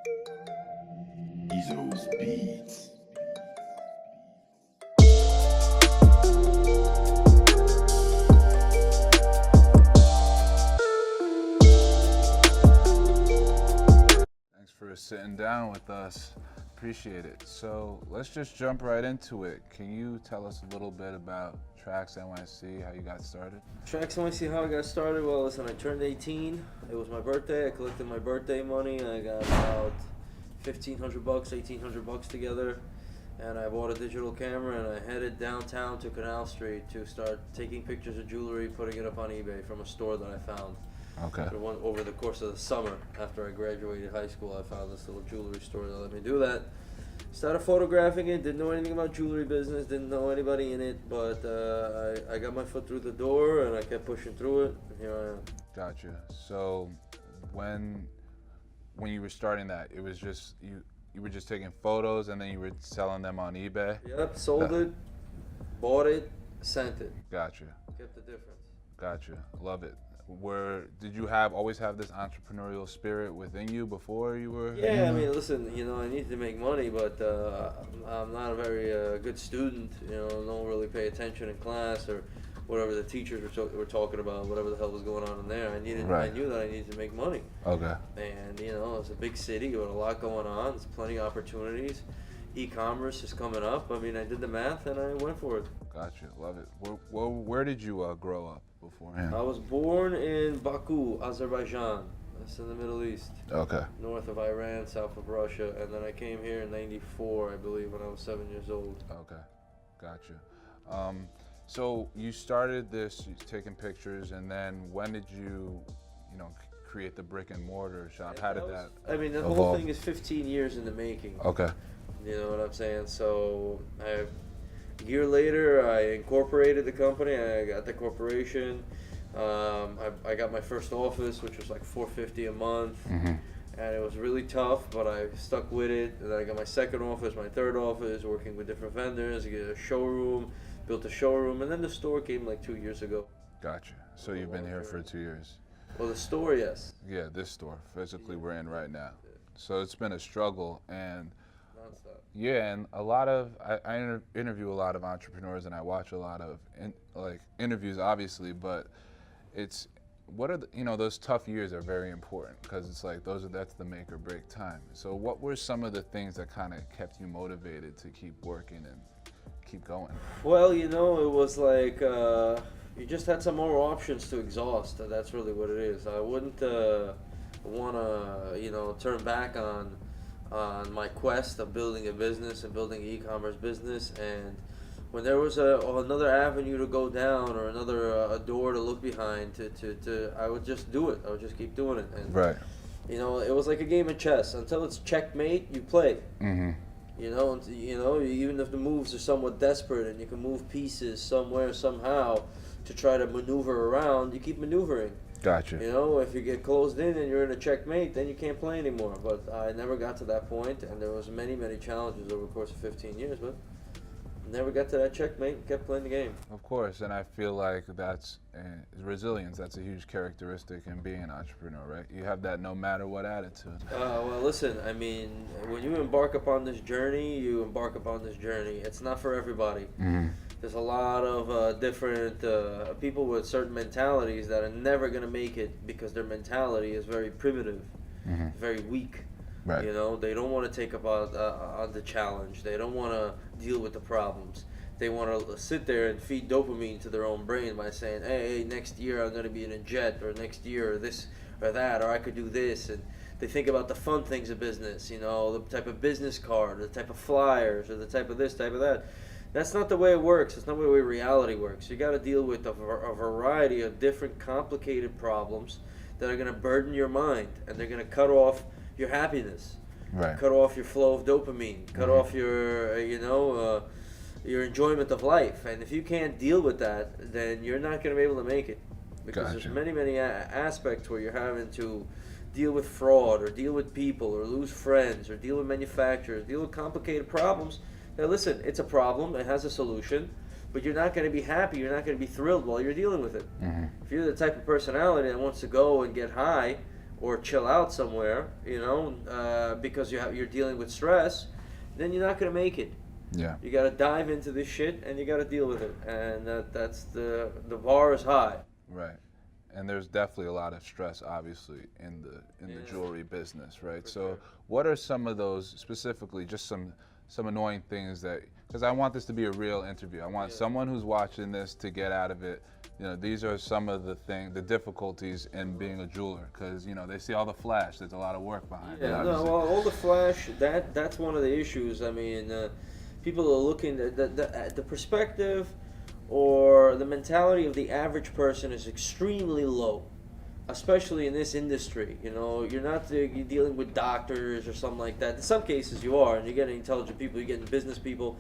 Those beats. Thanks for sitting down with us. Appreciate it. So let's just jump right into it. Can you tell us a little bit about TraxNYC, how you got started? TraxNYC, how I got started? Well, listen, I turned 18. It was my birthday. I collected my birthday money. I got about $1,500, $1,800 together, and I bought a digital camera and I headed downtown to Canal Street to start taking pictures of jewelry, putting it up on eBay from a store that I found. Okay. So over the course of the summer, after I graduated high school, I found this little jewelry store that let me do that. Started photographing it, didn't know anything about jewelry business, didn't know anybody in it, but I got my foot through the door and I kept pushing through it, and here I am. Gotcha. So when you were starting that, it was just you were just taking photos and then you were selling them on eBay? Yep, sold it, bought it, sent it. Gotcha. Kept the difference. Gotcha. Love it. Did you always have this entrepreneurial spirit within you before you were? Yeah, I mean, listen, I need to make money, but I'm not a very good student. Don't really pay attention in class or whatever the teachers were talking about, whatever the hell was going on in there. I knew that I needed to make money. Okay. And it's a big city with a lot going on. There's plenty of opportunities. E-commerce is coming up. I mean, I did the math and I went for it. Gotcha. Love it. Where did you grow up beforehand? I was born in Baku, Azerbaijan. That's in the Middle East. Okay. North of Iran, south of Russia. And then I came here in '94, I believe, when I was 7 years old. Okay. Gotcha. So you started this, taking pictures, and then when did you create the brick and mortar shop? How did that the evolve? whole thing is 15 years in the making. Okay. You know what I'm saying? So a year later, I incorporated the company. I got the corporation. I got my first office, which was like $450 a month, and it was really tough, but I stuck with it. And then I got my second office, my third office, working with different vendors. I get a showroom, built a showroom, and then the store came like 2 years ago. Gotcha. So you've been here for 2 years. Well, the store, yes. Yeah, this store physically we're in right now. So it's been a struggle, and nonstop. yeah, and I interview a lot of entrepreneurs, and I watch a lot of interviews, obviously, but it's what are those tough years are very important because it's like that's the make or break time. So what were some of the things that kind of kept you motivated to keep working and keep going? Well, it was like you just had some more options to exhaust. That's really what it is. I wouldn't want to turn back on my quest of building a business and building an e-commerce business. And when there was another avenue to go down or another a door to look behind, I would just do it. I would just keep doing it. And, right. It was like a game of chess. Until it's checkmate, you play. Mm-hmm. Even if the moves are somewhat desperate and you can move pieces somewhere, somehow, to try to maneuver around, you keep maneuvering. Gotcha. If you get closed in and you're in a checkmate, then you can't play anymore. But I never got to that point, and there was many, many challenges over the course of 15 years, but never got to that checkmate, kept playing the game. Of course, and I feel like that's resilience. That's a huge characteristic in being an entrepreneur, right? You have that no matter what attitude. Well, listen, I mean, when you embark upon this journey, you embark upon this journey. It's not for everybody. Mm-hmm. There's a lot of different people with certain mentalities that are never going to make it because their mentality is very primitive, very weak. Right. They don't want to take up on the challenge. They don't want to deal with the problems. They want to sit there and feed dopamine to their own brain by saying, hey, next year I'm going to be in a jet, or next year or this or that, or I could do this. And they think about the fun things of business, the type of business card, the type of flyers, or the type of this, type of that. That's not the way it works. It's not the way reality works. You got to deal with a variety of different complicated problems that are going to burden your mind, and they're going to cut off your happiness, right. Cut off your flow of dopamine, cut off your your enjoyment of life. And if you can't deal with that, then you're not going to be able to make it, because Gotcha. there's many aspects where you're having to deal with fraud, or deal with people, or lose friends, or deal with manufacturers, deal with complicated problems. Now listen, it's a problem, it has a solution, but you're not going to be happy, you're not going to be thrilled while you're dealing with it. If you're the type of personality that wants to go and get high, or chill out somewhere, because you're dealing with stress, then you're not gonna make it. Yeah. You got to dive into this shit and you got to deal with it, and that's the bar is high. Right. And there's definitely a lot of stress, obviously, in the jewelry business, right? So, sure. what are some of those specifically? Just some annoying things that, because I want this to be a real interview. I want someone who's watching this to get out of it. These are some of the difficulties in being a jeweler, because they see all the flash. There's a lot of work behind it. Yeah, no, well, all the flash. That's one of the issues. I mean, people are looking at the perspective or the mentality of the average person is extremely low, especially in this industry. You're not you're dealing with doctors or something like that. In some cases you are, and you're getting intelligent people, you're getting business people.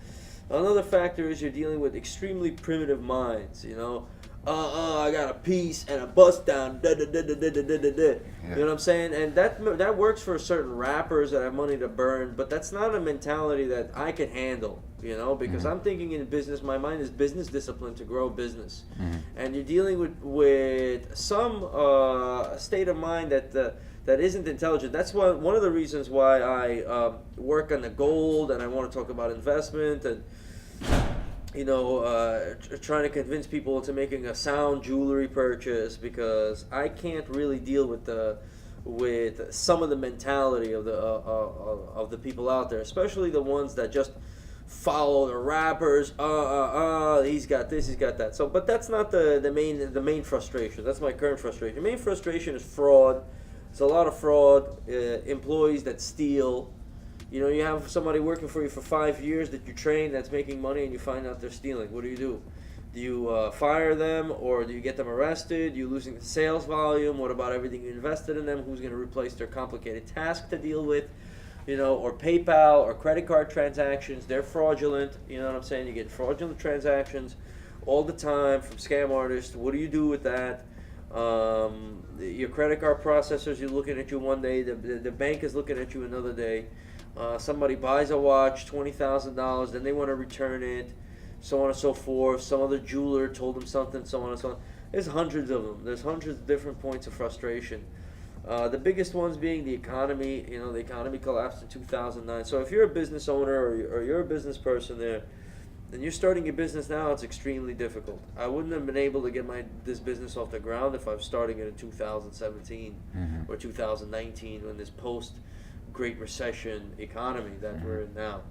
Another factor is you're dealing with extremely primitive minds. I got a piece and a bust down. Da, da, da, da, da, da, da, da. You know what I'm saying? And that works for certain rappers that have money to burn, but that's not a mentality that I can handle. Because I'm thinking in business. My mind is business discipline to grow business, and you're dealing with some state of mind that isn't intelligent. That's one of the reasons why I work on the gold, and I want to talk about investment and. Trying to convince people into making a sound jewelry purchase, because I can't really deal with some of the mentality of the people out there, especially the ones that just follow the rappers. He's got this, he's got that. So, but that's not the main frustration. That's my current frustration. The main frustration is fraud. There's a lot of fraud. Employees that steal. You have somebody working for you for 5 years that you train that's making money, and you find out they're stealing. What do? Do you fire them, or do you get them arrested? You losing the sales volume? What about everything you invested in them? Who's going to replace their complicated task to deal with? Or PayPal or credit card transactions, they're fraudulent. You know what I'm saying? You get fraudulent transactions all the time from scam artists. What do you do with that? Your credit card processors, you're looking at you one day, the bank is looking at you another day. Somebody buys a watch, $20,000, then they want to return it, so on and so forth. Some other jeweler told them something, so on and so on. There's hundreds of them. There's hundreds of different points of frustration. The biggest ones being the economy. The economy collapsed in 2009. So if you're a business owner or you're a business person there, and you're starting your business now, it's extremely difficult. I wouldn't have been able to get this business off the ground if I was starting it in 2017 or 2019, when this post-Great Recession economy that we're in now,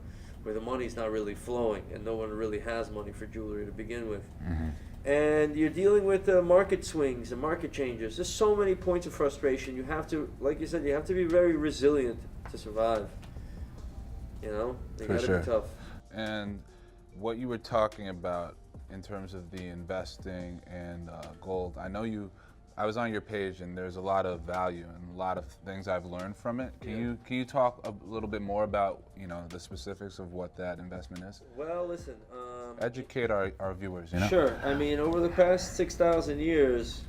where the money's not really flowing and no one really has money for jewelry to begin with. And you're dealing with market swings and market changes. There's so many points of frustration. You have to, like you said, you have to be very resilient to survive. You gotta be tough. And what you were talking about in terms of the investing and gold, I was on your page, and there's a lot of value and a lot of things I've learned from it. Can you talk a little bit more about the specifics of what that investment is? Well, listen. Educate our viewers. Sure. I mean, over the past 6,000 years,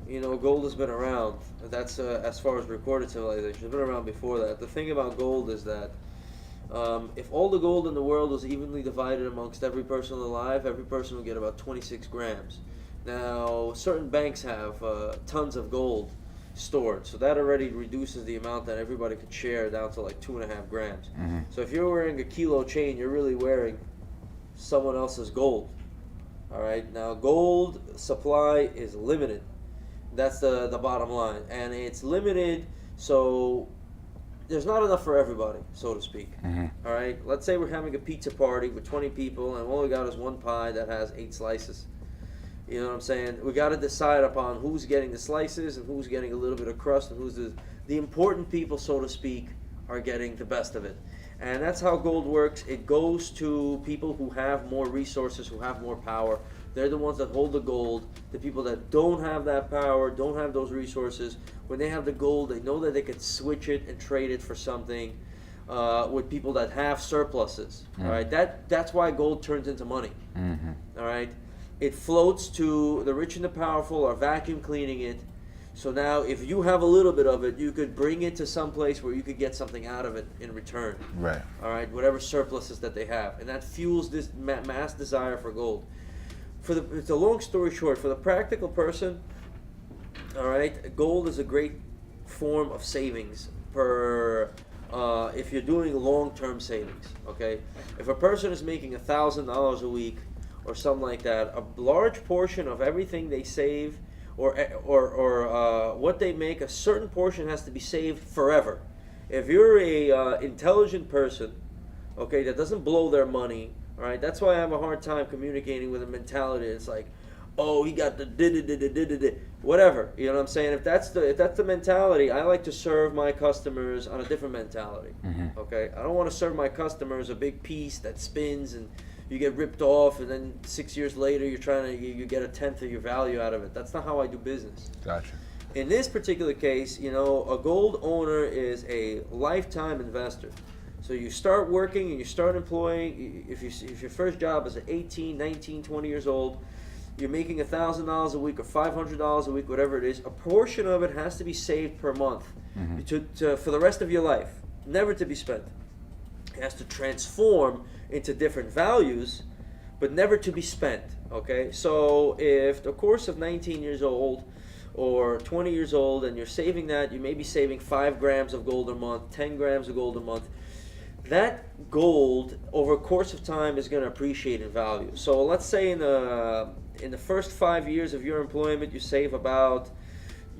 gold has been around. That's as far as recorded civilization. It's been around before that. The thing about gold is that if all the gold in the world was evenly divided amongst every person alive, every person would get about 26 grams. Now, certain banks have tons of gold stored, so that already reduces the amount that everybody could share down to like 2.5 grams. So if you're wearing a kilo chain, you're really wearing someone else's gold. All right. Now, gold supply is limited. That's the bottom line, and it's limited, so there's not enough for everybody, so to speak. All right. Let's say we're having a pizza party with 20 people, and all we got is one pie that has 8 slices. You know what I'm saying? We got to decide upon who's getting the slices and who's getting a little bit of crust, and who's the important people, so to speak, are getting the best of it. And that's how gold works. It goes to people who have more resources, who have more power. They're the ones that hold the gold. The people that don't have that power, don't have those resources, when they have the gold, they know that they could switch it and trade it for something with people that have surpluses. All right, that's why gold turns into money. All right. It floats to the rich and the powerful are vacuum cleaning it. So now if you have a little bit of it, you could bring it to some place where you could get something out of it in return. Right. All right, whatever surpluses that they have. And that fuels this mass desire for gold. It's a long story short, for the practical person, all right, gold is a great form of savings per if you're doing long-term savings. Okay, if a person is making $1,000 a week or something like that, a large portion of everything they save or what they make, a certain portion has to be saved forever. If you're a intelligent person, okay, that doesn't blow their money, all right, that's why I have a hard time communicating with a mentality. It's like, oh, he got the whatever. You know what I'm saying? If that's the mentality, I like to serve my customers on a different mentality. Mm-hmm. Okay, I don't want to serve my customers a big piece that spins and you get ripped off, and then 6 years later you're trying to you get a tenth of your value out of it. That's not how I do business. Gotcha. In this particular case, you know, a gold owner is a lifetime investor. So you start working and you start employing. If your first job is at 18, 19, 20 years old, you're making $1,000 a week or $500 a week, whatever it is. A portion of it has to be saved per month for the rest of your life, never to be spent. It has to transform into different values, but never to be spent. Okay, so if the course of 19 years old or 20 years old and you're saving that, you may be saving 5 grams of gold a month, 10 grams of gold a month. That gold over a course of time is going to appreciate in value. So let's say in the first 5 years of your employment, you save about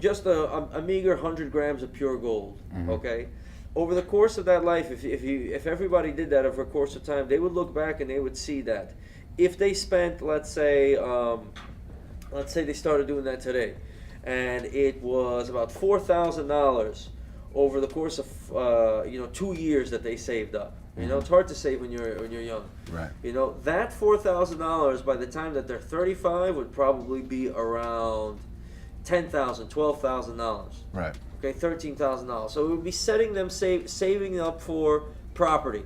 just a meager 100 grams of pure gold. Okay, over the course of that life, if everybody did that over a course of time, they would look back and they would see that if they spent, let's say they started doing that today, and it was about $4,000 over the course of 2 years that they saved up. You know, it's hard to save when you're young. Right. You know, that $4,000 by the time that they're 35 would probably be around $10,000, $12,000. Right. Okay, $13,000. So it would be setting them saving up for property.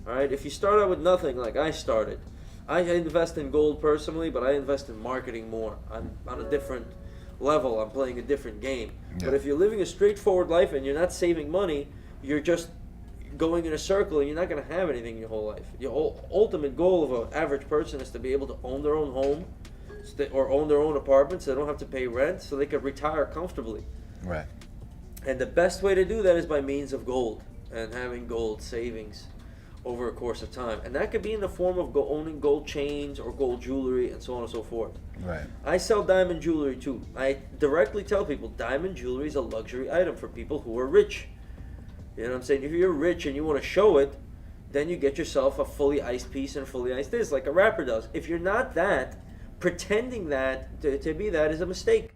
All right. If you start out with nothing, like I started, I invest in gold personally, but I invest in marketing more. I'm on a different level. I'm playing a different game. Yeah. But if you're living a straightforward life and you're not saving money, you're just going in a circle and you're not going to have anything your whole life. Your ultimate goal of an average person is to be able to own their own home or own their own apartment so they don't have to pay rent, so they could retire comfortably. Right. And the best way to do that is by means of gold and having gold savings over a course of time. And that could be in the form of owning gold chains or gold jewelry and so on and so forth. Right. I sell diamond jewelry too. I directly tell people diamond jewelry is a luxury item for people who are rich. You know what I'm saying? If you're rich and you want to show it, then you get yourself a fully iced piece and a fully iced this, like a rapper does. If you're not that, pretending that to be that is a mistake.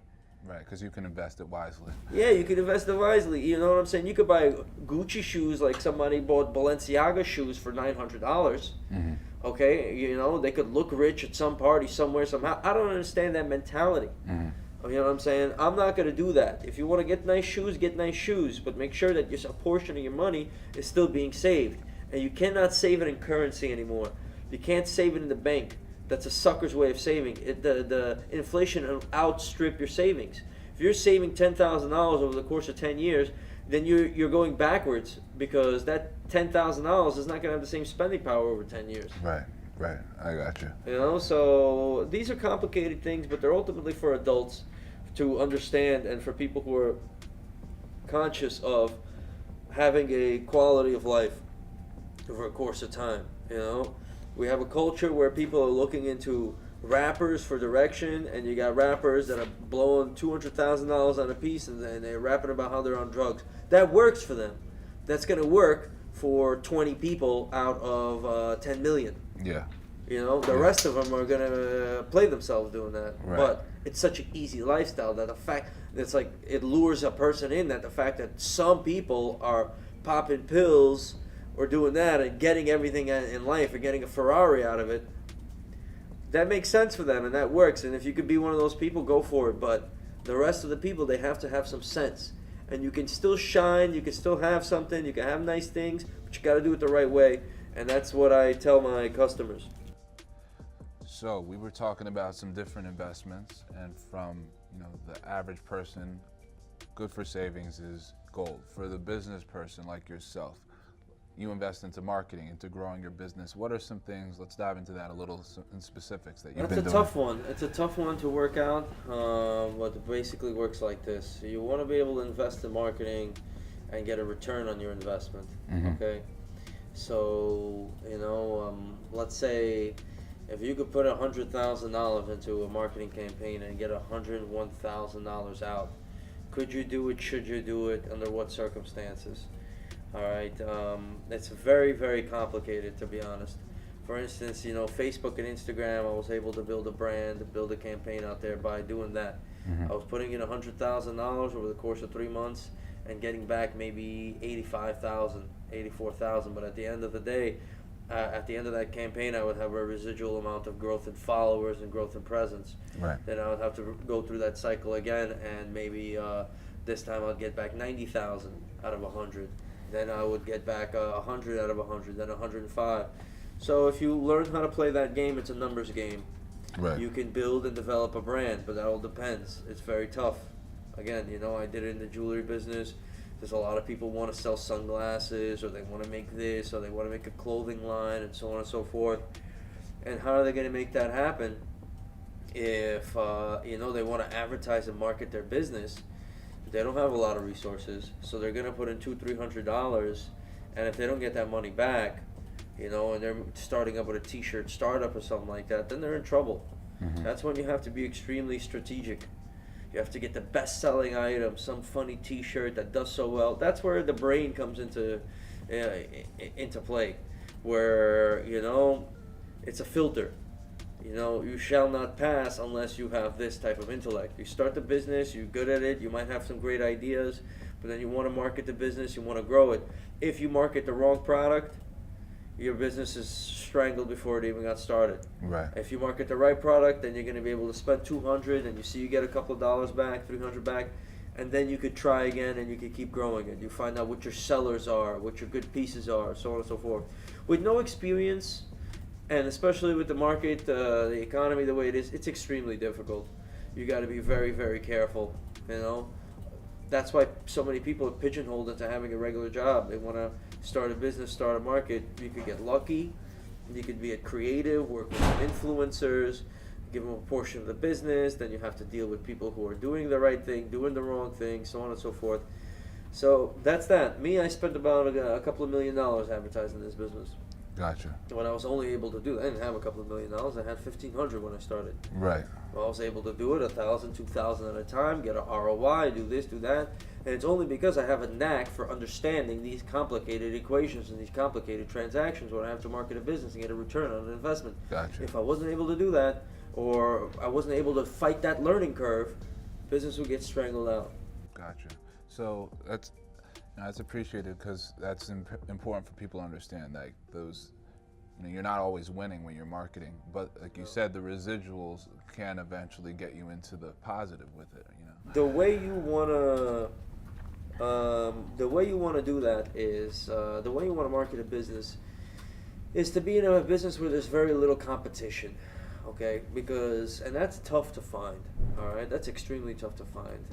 Right, because you can invest it wisely. Yeah, you can invest it wisely. You know what I'm saying? You could buy Gucci shoes like somebody bought Balenciaga shoes for $900. Okay, you know, they could look rich at some party somewhere somehow. I don't understand that mentality. You know what I'm saying? I'm not going to do that. If you want to get nice shoes, but make sure that a portion of your money is still being saved. And you cannot save it in currency anymore. You can't save it in the bank. That's a sucker's way of saving. The inflation will outstrip your savings. If you're saving $10,000 over the course of 10 years, then you're going backwards because that $10,000 is not going to have the same spending power over 10 years. Right. Right. I got you. You know, so these are complicated things, but they're ultimately for adults to understand and for people who are conscious of having a quality of life over a course of time. You know, we have a culture where people are looking into rappers for direction, and you got rappers that are blowing $200,000 on a piece, and they're rapping about how they're on drugs. That works for them. That's going to work for 20 people out of 10 million. Yeah. You know, the rest of them are going to play themselves doing that. Right. But it's such an easy lifestyle that the fact, it's like it lures a person in, that the fact that some people are popping pills or doing that and getting everything in life and getting a Ferrari out of it, that makes sense for them and that works. And if you could be one of those people, go for it. But the rest of the people, they have to have some sense. And you can still shine, you can still have something, you can have nice things, but you got to do it the right way. And that's what I tell my customers. So we were talking about some different investments, and from the average person, good for savings is gold. For the business person like yourself, you invest into marketing, into growing your business. What are some things? Let's dive into that a little in specifics that you've That's been a doing. tough one. It's a tough one to work out. But it basically works like this: you want to be able to invest in marketing and get a return on your investment. Mhm. Okay, so let's say if you could put $100,000 into a marketing campaign and get $101,000 out, could you do it? Should you do it? Under what circumstances? All right, it's very, very complicated, to be honest. For instance, Facebook and Instagram, I was able to build a brand, build a campaign out there by doing that. Mhm. I was putting in $100,000 over the course of 3 months and getting back maybe 85,000, 84,000. But at the end of the day, at the end of that campaign, I would have a residual amount of growth in followers and growth in presence. Right. Then I would have to go through that cycle again, and maybe this time I'd get back 90,000 out of 100. Then I would get back 100 out of 100, then 105. So if you learn how to play that game, it's a numbers game. Right. You can build and develop a brand, but that all depends. It's very tough. Again, I did it in the jewelry business. There's a lot of people want to sell sunglasses, or they want to make this, or they want to make a clothing line, and so on and so forth. And how are they going to make that happen if they want to advertise and market their business? They don't have a lot of resources, so they're going to put in $200-$300, and if they don't get that money back, and they're starting up with a t-shirt startup or something like that, then they're in trouble. Mhm. That's when you have to be extremely strategic. You have to get the best-selling item, some funny t-shirt that does so well. That's where the brain comes into play, where it's a filter. You shall not pass unless you have this type of intellect. You start the business, you're good at it, you might have some great ideas, but then you want to market the business, you want to grow it. If you market the wrong product, your business is strangled before it even got started. Right. If you market the right product, then you're going to be able to spend $200, and you get a couple of dollars back, $300 back, and then you could try again, and you could keep growing it. You find out what your sellers are, what your good pieces are, so on and so forth. With no experience, and especially with the market, the economy the way it is, it's extremely difficult. You got to be very, very careful. That's why so many people are pigeonholed into having a regular job. They want to start a business, start a market. You could get lucky. You could be a creative, work with influencers, give them a portion of the business. Then you have to deal with people who are doing the right thing, doing the wrong thing, so on and so forth. So that's that. Me, I spent about a couple of $1 million advertising this business. Gotcha. When I was only able to do that, I didn't have a couple of $1 million. I had $1,500 when I started. Right. Well, I was able to do it $1,000, $2,000 at a time, get a ROI, do this, do that, and it's only because I have a knack for understanding these complicated equations and these complicated transactions when I have to market a business and get a return on an investment. Gotcha. If I wasn't able to do that, or I wasn't able to fight that learning curve, business would get strangled out. Gotcha. So that's appreciated, because that's important for people to understand. Like those, you're not always winning when you're marketing, but like you said, the residuals can eventually get you into the positive with it. The way you wanna do that is the way you wanna market a business is to be in a business where there's very little competition. Okay, and that's tough to find. All right, that's extremely tough to find.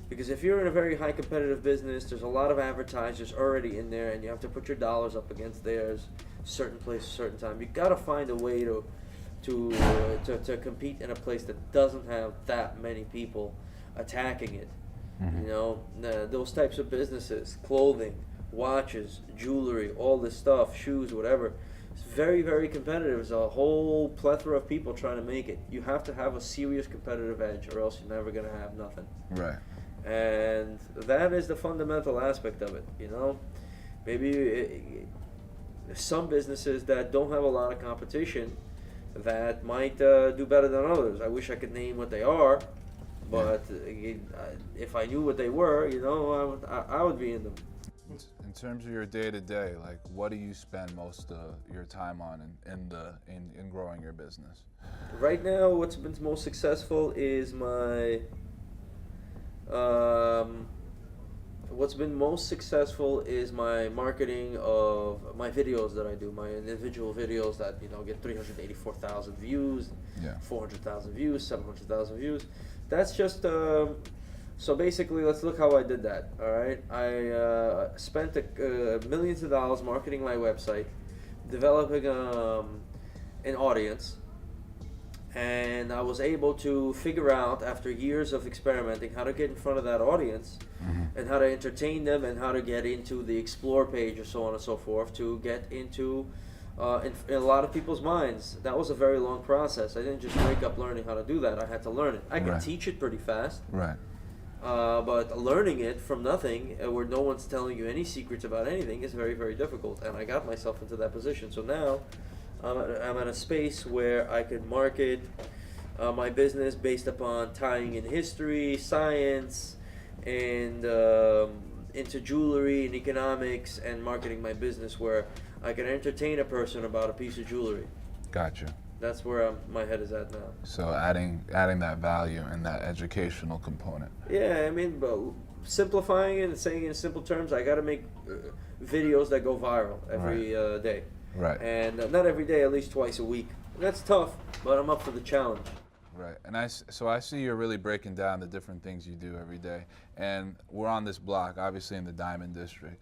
Because if you're in a very high competitive business, there's a lot of advertisers already in there, and you have to put your dollars up against theirs, certain place, certain time. You got to find a way to compete in a place that doesn't have that many people attacking it. Mm-hmm. Those types of businesses, clothing, watches, jewelry, all this stuff, shoes, whatever. It's very, very competitive. There's a whole plethora of people trying to make it. You have to have a serious competitive edge, or else you're never going to have nothing. Right. And that is the fundamental aspect of it. Maybe there's some businesses that don't have a lot of competition that might do better than others. I wish I could name what they are, but if I knew what they were, I would be in them. In terms of your day-to-day, like, what do you spend most of your time on in growing your business? Right now, what's been most successful is my marketing of my videos that I do, my individual videos that get 384,000 views, 400,000 views, 700,000 views. That's just So basically, let's look how I did that. All right, I spent millions of dollars marketing my website, developing an audience, and I was able to figure out after years of experimenting how to get in front of that audience, and how to entertain them, and how to get into the explore page, or so on and so forth, to get into in a lot of people's minds. That was a very long process. I didn't just wake up learning how to do that. I had to learn it. I could Right. teach it pretty fast. Right. But learning it from nothing, where no one's telling you any secrets about anything, is very, very difficult. And I got myself into that position. So now I'm at a space where I can market my business based upon tying in history, science, and into jewelry and economics, and marketing my business where I can entertain a person about a piece of jewelry. Gotcha. That's where my head is at now. So adding that value and that educational component. Yeah, I mean, but simplifying it and saying it in simple terms, I got to make videos that go viral every day. Right. And not every day, at least twice a week. And that's tough, but I'm up for the challenge. Right, and so I see you're really breaking down the different things you do every day, and we're on this block, obviously in the Diamond District,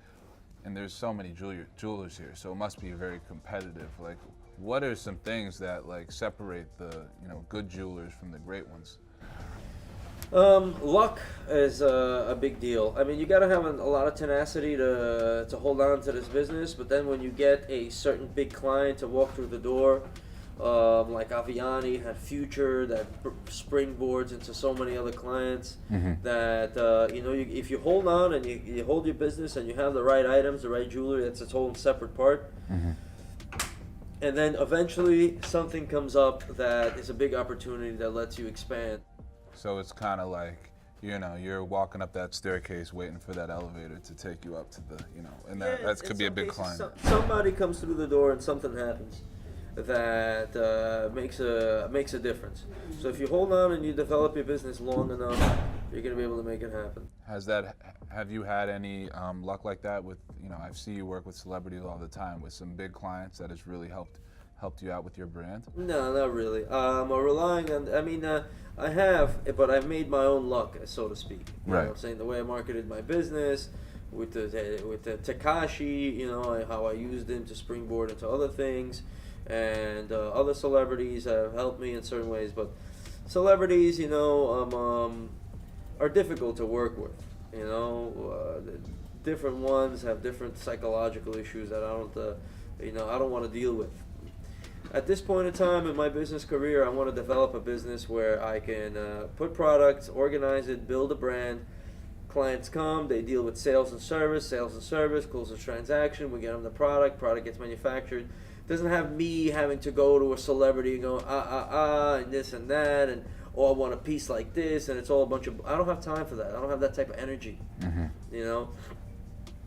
and there's so many jewelers here, so it must be very competitive. Like, what are some things that like separate the good jewelers from the great ones? Luck is a big deal. I mean, you got to have a lot of tenacity to hold on to this business, but then when you get a certain big client to walk through the door, like Aviani had Future, that springboards into so many other clients, that if you hold on and you hold your business and you have the right items, the right jewelry, that's its whole separate part. And then eventually something comes up that is a big opportunity that lets you expand. So it's kind of like, you're walking up that staircase waiting for that elevator to take you up to the, and that could be a big climb. Somebody comes through the door and something happens that makes a difference. So if you hold on and you develop your business long enough, you're going to be able to make it happen. Have you had any luck like that with, I see you work with celebrities all the time, with some big clients that has really helped you out with your brand? No, not really. I'm relying on, I have, but I've made my own luck, so to speak. You know what I'm saying? The way I marketed my business, with the Tekashi, how I used him to springboard into other things, and other celebrities have helped me in certain ways, but celebrities, are difficult to work with. Different ones have different psychological issues that I don't want to deal with. At this point in time in my business career, I want to develop a business where I can put products, organize it, build a brand. Clients come, they deal with sales and service, close a transaction, we get them the product gets manufactured. Doesn't have me having to go to a celebrity and go, and this and that, and I want a piece like this, and it's all a bunch of, I don't have time for that. I don't have that type of energy.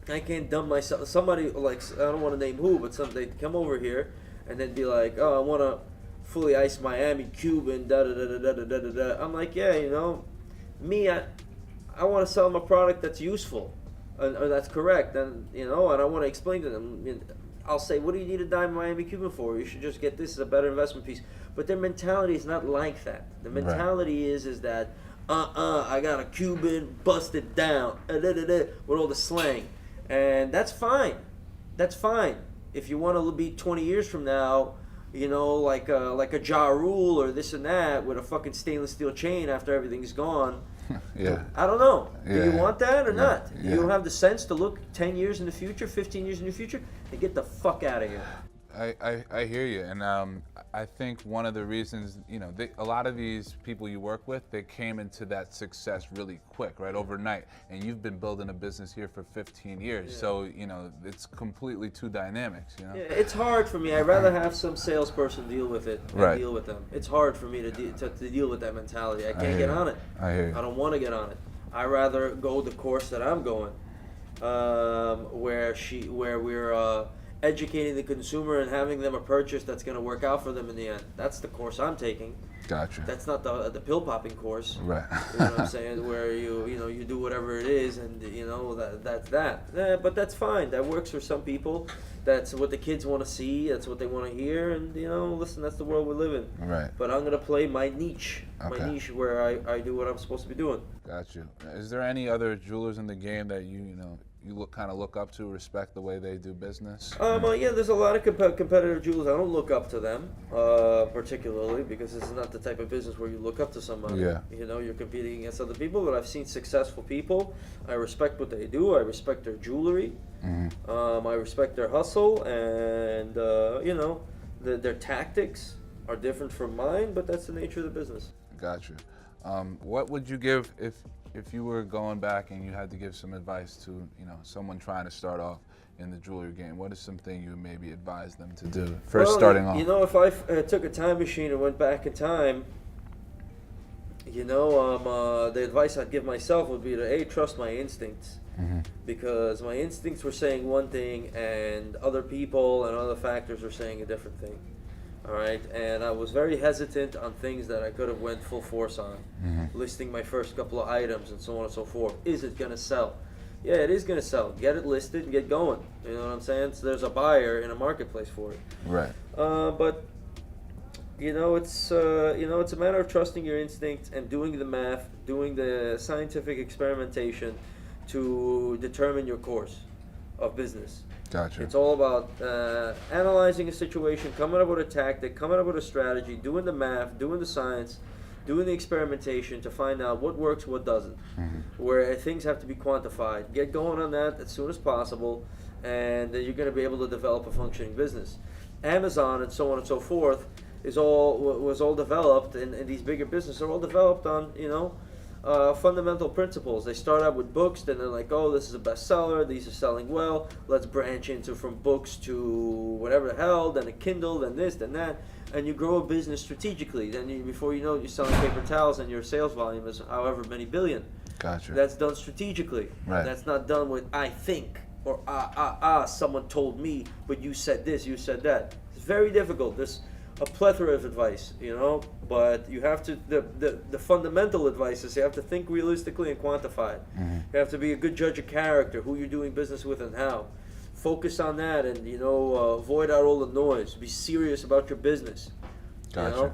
I can't dumb myself. Somebody, like, I don't want to name who, but they come over here and then be like, I want to fully ice Miami Cuban, da-da-da-da-da-da-da-da. I'm like, yeah, me, I want to sell them a product that's useful, or that's correct, and, and I want to explain to them. I'll say, what do you need a Diamond Miami Cuban for? You should just get this as a better investment piece. But their mentality is not like that. The mentality is that, I got a Cuban, busted down, with all the slang. And that's fine. That's fine. If you want to be 20 years from now, like a Ja Rule or this and that with a fucking stainless steel chain after everything's gone. Yeah. I don't know. Do you want that or not? Yeah. You don't have the sense to look 10 years in the future, 15 years in the future, and get the fuck out of here. I hear you, and I think one of the reasons, a lot of these people you work with, they came into that success really quick, right, overnight, and you've been building a business here for 15 years, so, it's completely two dynamics, Yeah, it's hard for me. I'd rather have some salesperson deal with it and deal with them. It's hard for me to deal with that mentality. I can't get on it. I hear you. I don't want to get on it. I'd rather go the course that I'm going, where we're educating the consumer and having them a purchase that's going to work out for them in the end. That's the course I'm taking. Gotcha. That's not the pill popping course. Right. You know what I'm saying? Where you do whatever it is, and that's that. But that's fine. That works for some people. That's what the kids want to see. That's what they want to hear. And listen, that's the world we live in. Right. But I'm gonna play my niche. Okay. My niche where I do what I'm supposed to be doing. Got you. Is there any other jewelers in the game that you look up to, respect the way they do business? Yeah, there's a lot of competitive jewelers. I don't look up to them particularly, because this is not the type of business where you look up to somebody. Yeah. You're competing against other people, but I've seen successful people. I respect what they do. I respect their jewelry. Mm-hmm. I respect their hustle, and their tactics are different from mine, but that's the nature of the business. Got you. What would you give if you were going back and you had to give some advice to someone trying to start off in the jewelry game? What is something you would maybe advise them to do first starting off? If I took a time machine and went back in time, the advice I'd give myself would be to trust my instincts. Mm-hmm. Because my instincts were saying one thing and other people and other factors were saying a different thing. All right, and I was very hesitant on things that I could have went full force on, listing my first couple of items and so on and so forth. Is it gonna sell? Yeah, it is gonna sell. Get it listed and get going. You know what I'm saying? So there's a buyer in a marketplace for it. Right. But it's a matter of trusting your instincts and doing the math, doing the scientific experimentation to determine your course of business. Gotcha. It's all about analyzing a situation, coming up with a tactic, coming up with a strategy, doing the math, doing the science, doing the experimentation to find out what works, what doesn't. Where things have to be quantified. Get going on that as soon as possible, and then you're going to be able to develop a functioning business. Amazon and so on and so forth was all developed, and these bigger businesses are all developed on fundamental principles. They start out with books, then they're like, oh, this is a bestseller, these are selling well, let's branch into from books to whatever the hell, then a Kindle, then this, then that, and you grow a business strategically. Then before you know it, you're selling paper towels and your sales volume is however many billion. Gotcha. That's done strategically. Right. That's not done with I think, or someone told me, but you said this, you said that. It's very difficult. There's a plethora of advice, but you have to, the fundamental advice is you have to think realistically and quantify it. You have to be a good judge of character, who you're doing business with and how. Focus on that, and avoid out all the noise. Be serious about your business. Gotcha.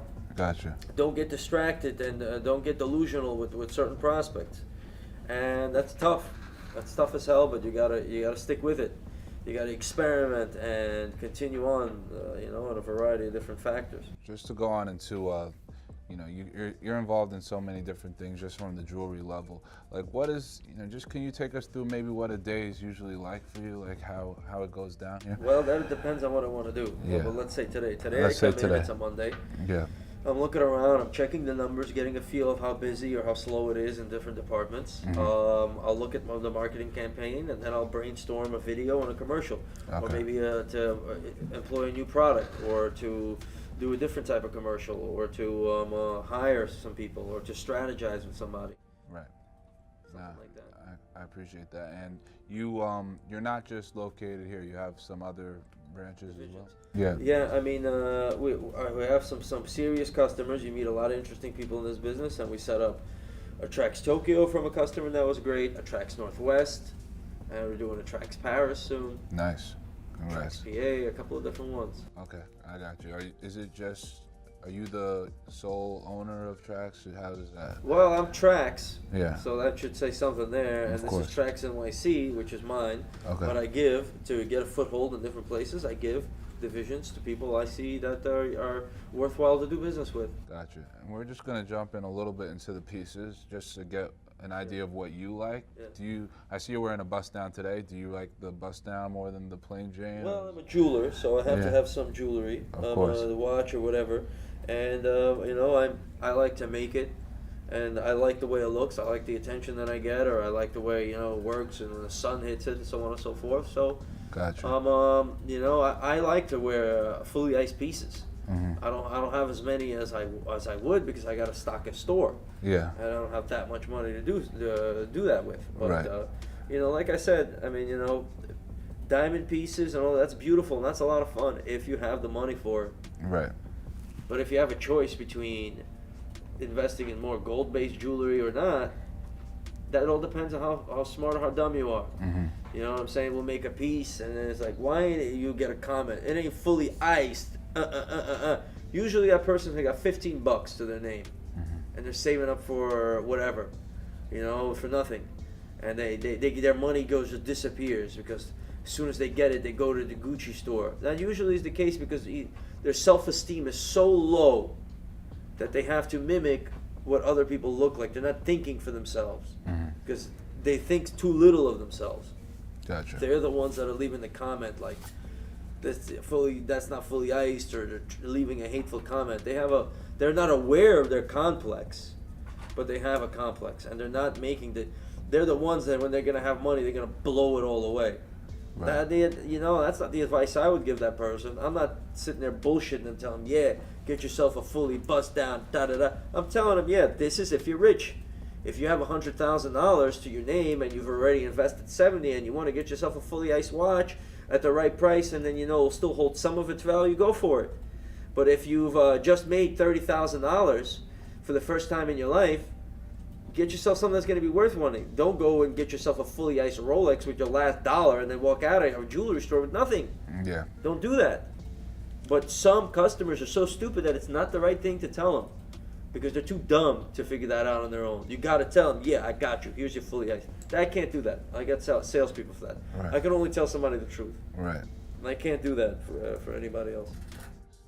Don't get distracted, and don't get delusional with certain prospects. And that's tough. That's tough as hell, but you gotta stick with it. You got to experiment and continue on, on a variety of different factors. Just to go on into, you're involved in so many different things just from the jewelry level. Like, what is, can you take us through maybe what a day is usually like for you, like how it goes down here? Well, that depends on what I want to do. Yeah. But let's say today. Let's I say come in, it's a Monday. Yeah. I'm looking around, I'm checking the numbers, getting a feel of how busy or how slow it is in different departments. I'll look at the marketing campaign, and then I'll brainstorm a video and a commercial. Okay. Or maybe to employ a new product, or to do a different type of commercial, or to hire some people, or to strategize with somebody. Right. Something like that. I appreciate that. And you're not just located here, you have some other branches as well? Yeah. Yeah, I mean, we have some serious customers. You meet a lot of interesting people in this business, and we set up a Trax Tokyo from a customer that was great, a Trax Northwest, and we're doing a Trax Paris soon. Nice. Congrats. Trax PA, a couple of different ones. Okay, I got you. Are you the sole owner of Trax? How does that? Well, I'm Trax. Yeah. So that should say something there. Of And this course. is TraxNYC, which is mine. Okay. But I give, to get a foothold in different places, I give divisions to people I see that are worthwhile to do business with. Gotcha. And we're just gonna jump in a little bit into the pieces just to get an idea of what you like. Yeah. I see you're wearing a bust down today. Do you like the bust down more than the plain Jane? Well, I'm a jeweler, so I have to Yeah. have some jewelry, Of course. the watch or whatever. And I like to make it, and I like the way it looks. I like the attention that I get, or I like the way it works, and the sun hits it, and so on and so forth. So, Gotcha. I like to wear fully iced pieces. Mm-hmm. I don't have as many as I would, because I got to stock a store. Yeah. And I don't have that much money to do that with. But Right. like I said, I mean, diamond pieces and all that's beautiful, and that's a lot of fun if you have the money for it. Right. But if you have a choice between investing in more gold-based jewelry or not, that all depends on how smart or how dumb you are. You know what I'm saying? We'll make a piece, and then it's like, why ain't you get a comment? It ain't fully iced. Usually that person, they got $15 to their name, and they're saving up for whatever, you know, for nothing, and they their money just disappears because as soon as they get it, they go to the Gucci store. That usually is the case because their self-esteem is so low that they have to mimic what other people look like. They're not thinking for themselves because they think too little of themselves. Gotcha. They're the ones that are leaving the comment like that's not fully iced, or they're leaving a hateful comment. They're not aware of their complex, but they have a complex, and they're not making they're the ones that when they're gonna have money, they're gonna blow it all away. Right. That's not the advice I would give that person. I'm not sitting there bullshitting and telling them, yeah, get yourself a fully bust down, da-da-da. I'm telling them, yeah, this is if you're rich. If you have $100,000 to your name and you've already invested 70 and you want to get yourself a fully iced watch at the right price and then, it'll still hold some of its value, go for it. But if you've just made $30,000 for the first time in your life, get yourself something that's going to be worth money. Don't go and get yourself a fully iced Rolex with your last dollar and then walk out of a jewelry store with nothing. Yeah. Don't do that. But some customers are so stupid that it's not the right thing to tell them because they're too dumb to figure that out on their own. You got to tell them, yeah, I got you. Here's your fully iced. I can't do that. I got salespeople for that. Right. I can only tell somebody the truth. Right. And I can't do that for anybody else.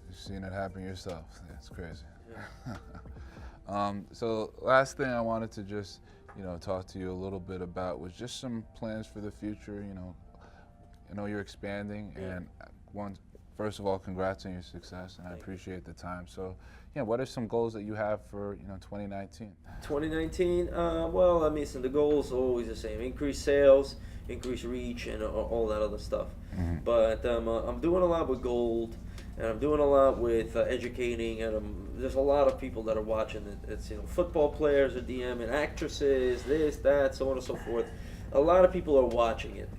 You've seen it happen yourself. It's crazy. Yeah. So last thing I wanted to just, talk to you a little bit about was just some plans for the future. I know you're expanding, and first of all, congrats on your success, and I appreciate the time. So, what are some goals that you have for 2019? 2019, so the goals are always the same: increase sales, increase reach, and all that other stuff. But I'm doing a lot with gold, and I'm doing a lot with educating, and there's a lot of people that are watching it. It's football players are DMing, actresses, this, that, so on and so forth. A lot of people are watching it,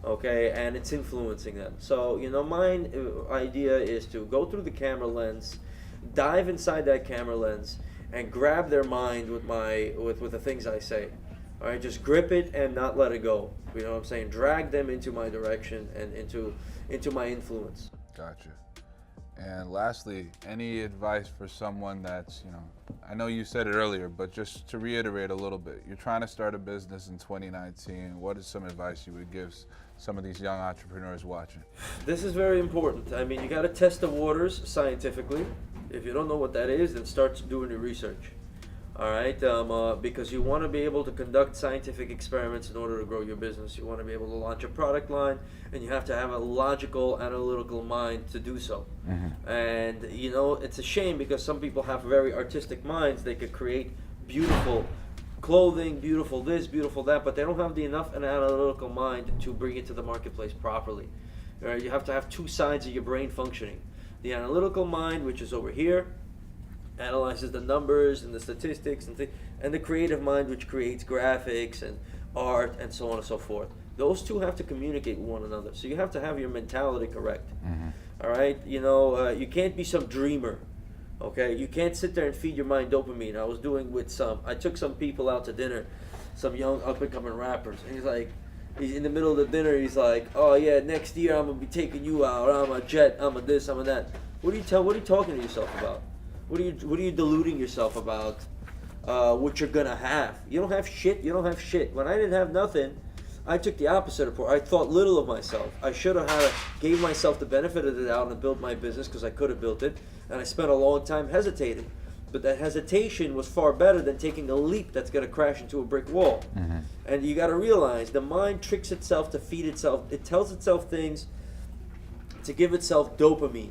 okay, and it's influencing them. So, my idea is to go through the camera lens, dive inside that camera lens, and grab their mind with the things I say. All right, just grip it and not let it go. You know what I'm saying? Drag them into my direction and into my influence. Gotcha. And lastly, any advice for someone that's, I know you said it earlier, but just to reiterate a little bit, you're trying to start a business in 2019. What is some advice you would give some of these young entrepreneurs watching? This is very important. You got to test the waters scientifically. If you don't know what that is, then start doing your research. All right, because you want to be able to conduct scientific experiments in order to grow your business. You want to be able to launch a product line, and you have to have a logical, analytical mind to do so. And it's a shame because some people have very artistic minds. They could create beautiful clothing, beautiful this, beautiful that, but they don't have enough an analytical mind to bring it to the marketplace properly. All right, you have to have two sides of your brain functioning: the analytical mind, which is over here, analyzes the numbers and the statistics and the creative mind, which creates graphics and art and so on and so forth. Those two have to communicate with one another. So you have to have your mentality correct. All right, you can't be some dreamer. Okay, you can't sit there and feed your mind dopamine. I took some people out to dinner, some young up and coming rappers, and he's in the middle of the dinner. He's like, oh yeah, next year I'm gonna be taking you out. I'm a jet. I'm a this. I'm a that. What are you talking to yourself about? What are you deluding yourself about? What you're gonna have? You don't have shit. You don't have shit. When I didn't have nothing, I took the opposite approach. I thought little of myself. I should have gave myself the benefit of the doubt and built my business because I could have built it, and I spent a long time hesitating. But that hesitation was far better than taking a leap that's gonna crash into a brick wall. And you got to realize the mind tricks itself to feed itself. It tells itself things to give itself dopamine.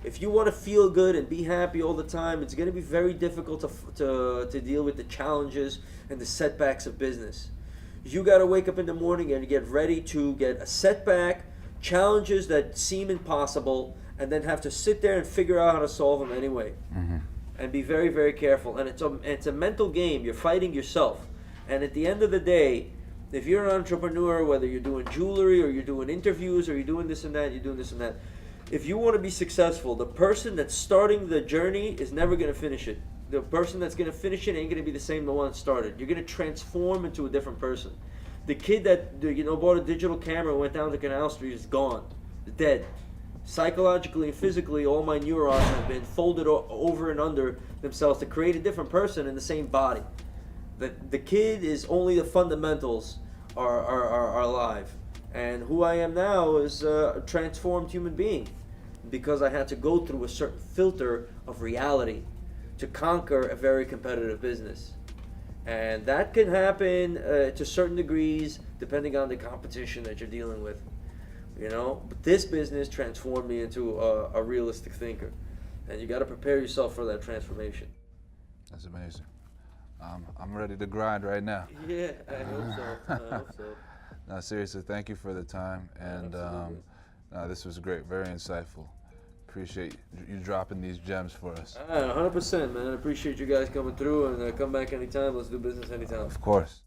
If you want to feel good and be happy all the time, it's going to be very difficult to deal with the challenges and the setbacks of business. You got to wake up in the morning and get ready to get a setback, challenges that seem impossible, and then have to sit there and figure out how to solve them anyway. And be very, very careful. And it's a mental game. You're fighting yourself. And at the end of the day, if you're an entrepreneur, whether you're doing jewelry or you're doing interviews or you're doing this and that, if you want to be successful, the person that's starting the journey is never going to finish it. The person that's going to finish it ain't going to be the same the one that started. You're going to transform into a different person. The kid that bought a digital camera and went down to Canal Street is gone, dead. Psychologically and physically, all my neurons have been folded over and under themselves to create a different person in the same body. The kid is only the fundamentals are alive, and who I am now is a transformed human being, because I had to go through a certain filter of reality to conquer a very competitive business. And that can happen to certain degrees depending on the competition that you're dealing with. But this business transformed me into a realistic thinker, and you got to prepare yourself for that transformation. That's amazing. I'm ready to grind right now. Yeah, I hope so. I hope so. No, seriously, thank you for the time, and this was great, very insightful. Appreciate you dropping these gems for us. 100%, man. I appreciate you guys coming through, and come back anytime. Let's do business anytime. Of course.